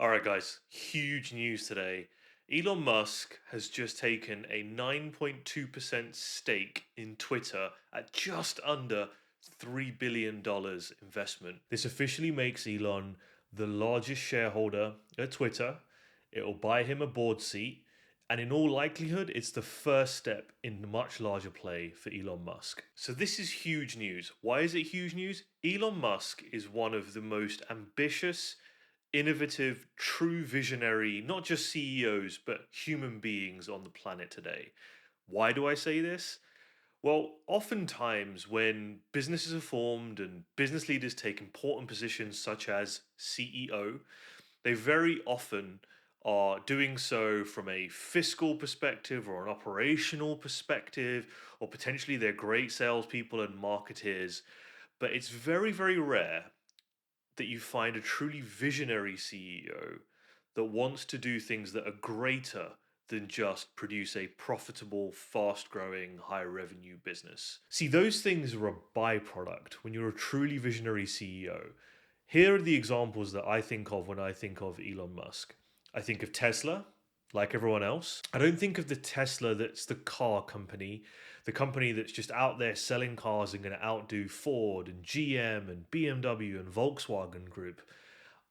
All right, guys, huge news today. Elon Musk has just taken a 9.2% stake in Twitter at just under $3 billion investment. This officially makes Elon the largest shareholder at Twitter. It will buy him a board seat. And in all likelihood, it's the first step in the much larger play for Elon Musk. So, this is huge news. Why is it huge news? Elon Musk is one of the most ambitious, innovative, true visionary, not just CEOs, but human beings on the planet today. Why do I say this? Well, oftentimes when businesses are formed and business leaders take important positions such as CEO, they very often are doing so from a fiscal perspective or an operational perspective, or potentially they're great salespeople and marketeers. But it's very, very rare that you find a truly visionary CEO that wants to do things that are greater than just produce a profitable, fast growing, high revenue business. See, those things are a byproduct when you're a truly visionary CEO. Here are the examples that I think of when I think of Elon Musk. I think of Tesla, like everyone else. I don't think of the Tesla that's the car company, the company that's just out there selling cars and going to outdo Ford and GM and BMW and Volkswagen Group.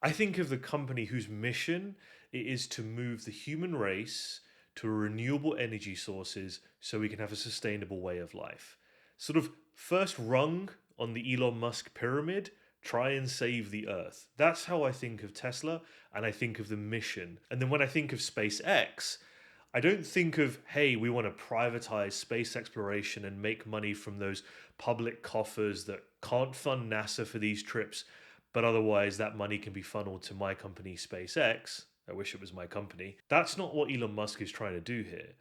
I think of the company whose mission it is to move the human race to renewable energy sources so we can have a sustainable way of life. Sort of first rung on the Elon Musk pyramid, try and save the earth. That's how I think of Tesla and I think of the mission. And then when I think of SpaceX, I don't think of, hey, we want to privatize space exploration and make money from those public coffers that can't fund NASA for these trips, but otherwise that money can be funneled to my company, SpaceX. I wish it was my company. That's not what Elon Musk is trying to do here.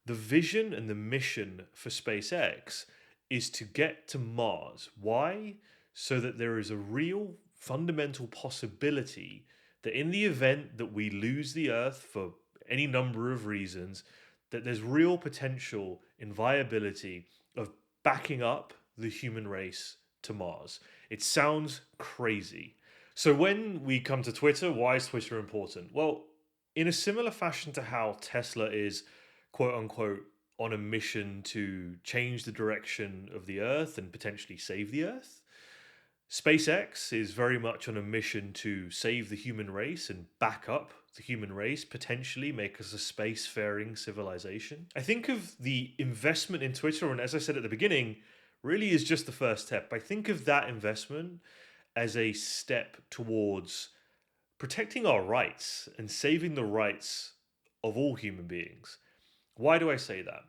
The vision and the mission for SpaceX is to get to Mars. Why? So that there is a real fundamental possibility that in the event that we lose the Earth for any number of reasons, that there's real potential in viability of backing up the human race to Mars. It sounds crazy. So when we come to Twitter, why is Twitter important? Well, in a similar fashion to how Tesla is quote unquote on a mission to change the direction of the Earth and potentially save the Earth, SpaceX is very much on a mission to save the human race and back up the human race, potentially make us a spacefaring civilization. I think of the investment in Twitter, and as I said at the beginning, really is just the first step. I think of that investment as a step towards protecting our rights and saving the rights of all human beings. Why do I say that?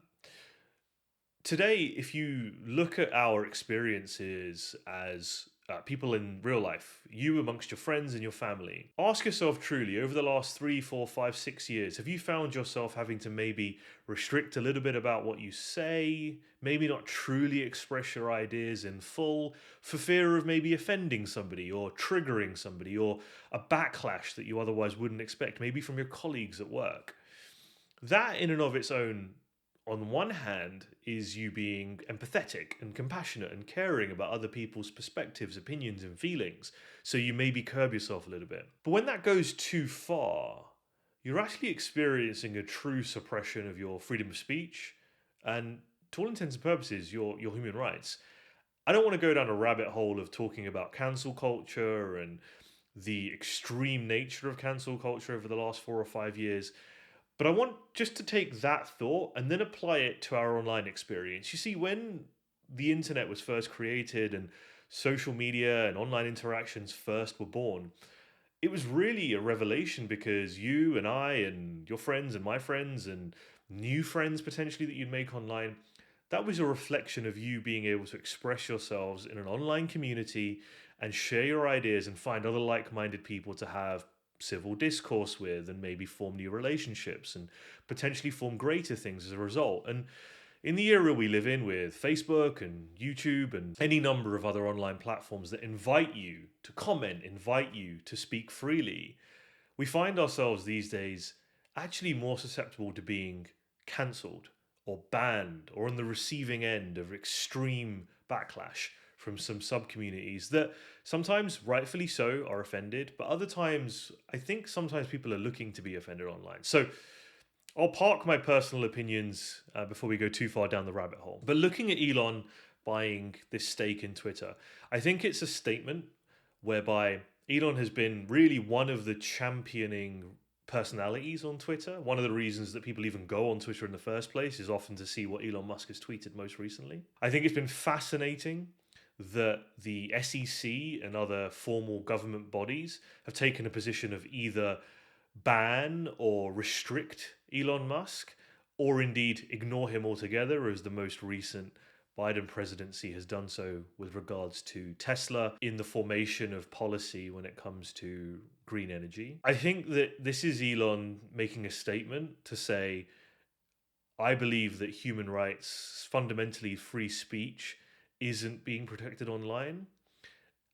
Today, if you look at our experiences as people in real life, you amongst your friends and your family, ask yourself truly over the last 3, 4, 5, 6 years, have you found yourself having to maybe restrict a little bit about what you say, maybe not truly express your ideas in full, for fear of maybe offending somebody or triggering somebody or a backlash that you otherwise wouldn't expect, maybe from your colleagues at work? That, in and of its own, on one hand, is you being empathetic and compassionate and caring about other people's perspectives, opinions, and feelings. So you maybe curb yourself a little bit. But when that goes too far, you're actually experiencing a true suppression of your freedom of speech and, to all intents and purposes, your human rights. I don't want to go down a rabbit hole of talking about cancel culture and the extreme nature of cancel culture over the last 4 or 5 years. But I want just to take that thought and then apply it to our online experience. You see, when the internet was first created and social media and online interactions first were born, it was really a revelation because you and I and your friends and my friends and new friends potentially that you'd make online, that was a reflection of you being able to express yourselves in an online community and share your ideas and find other like minded people to have civil discourse with and maybe form new relationships and potentially form greater things as a result. And in the era we live in with Facebook and YouTube and any number of other online platforms that invite you to comment, invite you to speak freely, we find ourselves these days actually more susceptible to being cancelled or banned or on the receiving end of extreme backlash from some sub communities that sometimes rightfully so are offended, but other times I think sometimes people are looking to be offended online. So I'll park my personal opinions before we go too far down the rabbit hole. But looking at Elon buying this stake in Twitter, I think it's a statement whereby Elon has been really one of the championing personalities on Twitter. One of the reasons that people even go on Twitter in the first place is often to see what Elon Musk has tweeted most recently. I think it's been fascinating that the SEC and other formal government bodies have taken a position of either ban or restrict Elon Musk, or indeed ignore him altogether, as the most recent Biden presidency has done so with regards to Tesla in the formation of policy when it comes to green energy. I think that this is Elon making a statement to say, I believe that human rights, fundamentally free speech, isn't being protected online.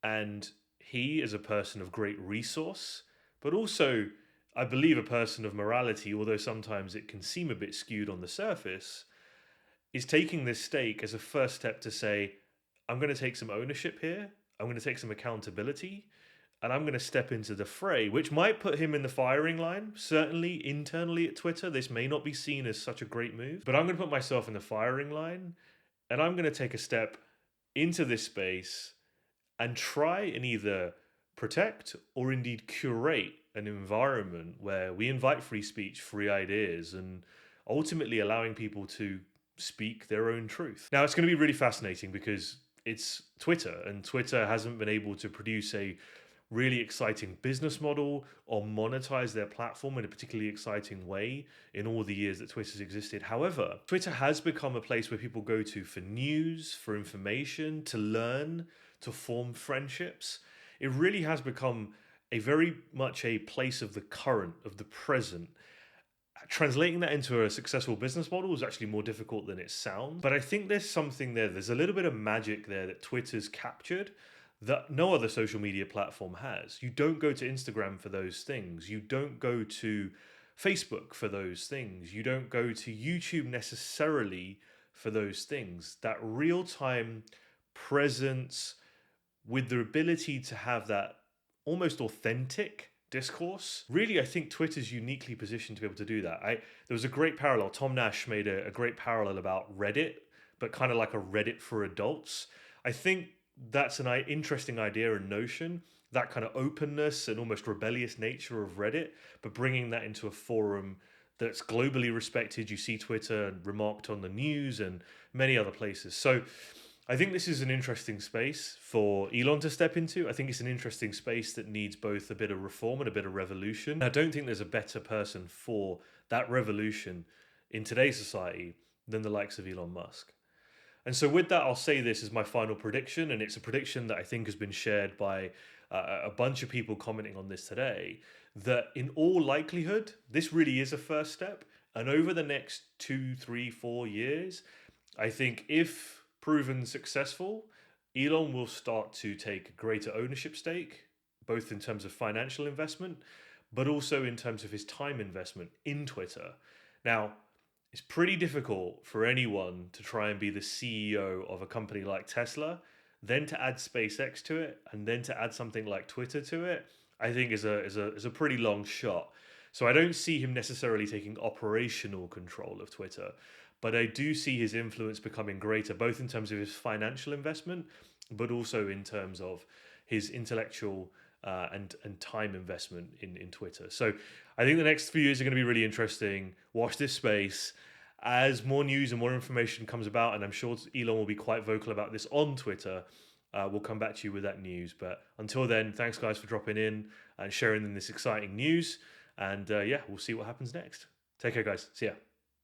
And he, as a person of great resource, but also, I believe, a person of morality, although sometimes it can seem a bit skewed on the surface, is taking this stake as a first step to say, I'm going to take some ownership here, I'm going to take some accountability, and I'm going to step into the fray, which might put him in the firing line. Certainly, internally at Twitter, this may not be seen as such a great move, but I'm going to put myself in the firing line, and I'm going to take a step into this space and try and either protect or indeed curate an environment where we invite free speech, free ideas, and ultimately allowing people to speak their own truth. Now, it's going to be really fascinating because it's Twitter, and Twitter hasn't been able to produce a really exciting business model or monetize their platform in a particularly exciting way in all the years that Twitter's existed. However, Twitter has become a place where people go to for news, for information, to learn, to form friendships. It really has become a very much a place of the current, of the present. Translating that into a successful business model is actually more difficult than it sounds. But I think there's something there. There's a little bit of magic there that Twitter's captured that no other social media platform has. You don't go to Instagram for those things. You don't go to Facebook for those things. You don't go to YouTube necessarily for those things. That real-time presence with the ability to have that almost authentic discourse. Really, I think Twitter's uniquely positioned to be able to do that. There was a great parallel. Tom Nash made a great parallel about Reddit, but kind of like a Reddit for adults. I think that's an interesting idea and notion, that kind of openness and almost rebellious nature of Reddit, but bringing that into a forum that's globally respected. You see Twitter remarked on the news and many other places. So I think this is an interesting space for Elon to step into. I think it's an interesting space that needs both a bit of reform and a bit of revolution. I don't think there's a better person for that revolution in today's society than the likes of Elon Musk. And so with that, I'll say this as my final prediction, and it's a prediction that I think has been shared by a bunch of people commenting on this today, that in all likelihood, this really is a first step. And over the next 2, 3, 4 years, I think if proven successful, Elon will start to take a greater ownership stake, both in terms of financial investment, but also in terms of his time investment in Twitter. Now, it's pretty difficult for anyone to try and be the CEO of a company like Tesla, then to add SpaceX to it, and then to add something like Twitter to it. I think is a pretty long shot. So I don't see him necessarily taking operational control of Twitter, but I do see his influence becoming greater, both in terms of his financial investment, but also in terms of his intellectual and time investment in Twitter. So I think the next few years are going to be really interesting. Watch this space. As more news and more information comes about, and I'm sure Elon will be quite vocal about this on Twitter, we'll come back to you with that news. But until then, thanks guys for dropping in and sharing in this exciting news. And yeah, we'll see what happens next. Take care, guys. See ya.